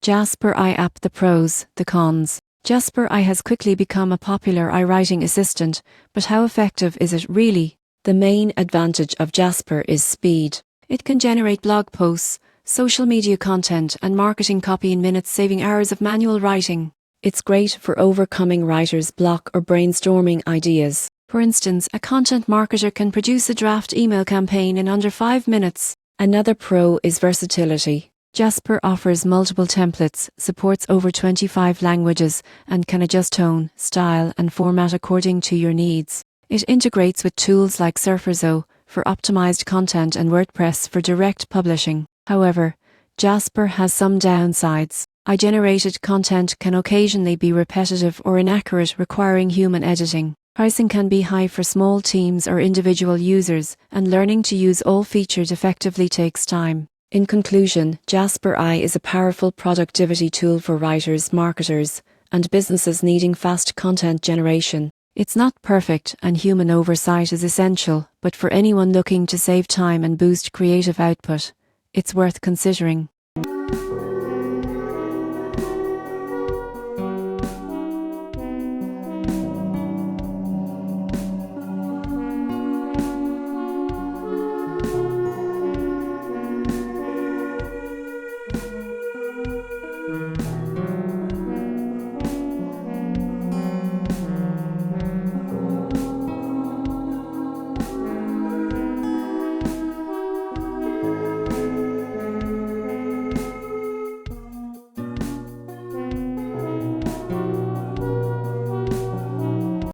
Jasper I app, the pros, the cons. Jasper I has quickly become a popular iWriting assistant, but how effective is it really? The main advantage of Jasper is speed. It can generate blog posts, social media content, and marketing copy in minutes, saving hours of manual writing. It's great for overcoming writer's block or brainstorming ideas. For instance, a content marketer can produce a draft email campaign in under 5 minutes. Another pro is versatility. Jasper offers multiple templates, supports over 25 languages, and can adjust tone, style, and format according to your needs. It integrates with tools like Surferzo for optimized content and WordPress for direct publishing. However, Jasper has some downsides. AI-generated content can occasionally be repetitive or inaccurate, requiring human editing. Pricing can be high for small teams or individual users, and learning to use all features effectively takes time. In conclusion, Jasper I is a powerful productivity tool for writers, marketers, and businesses needing fast content generation. It's not perfect, and human oversight is essential, but for anyone looking to save time and boost creative output, it's worth considering.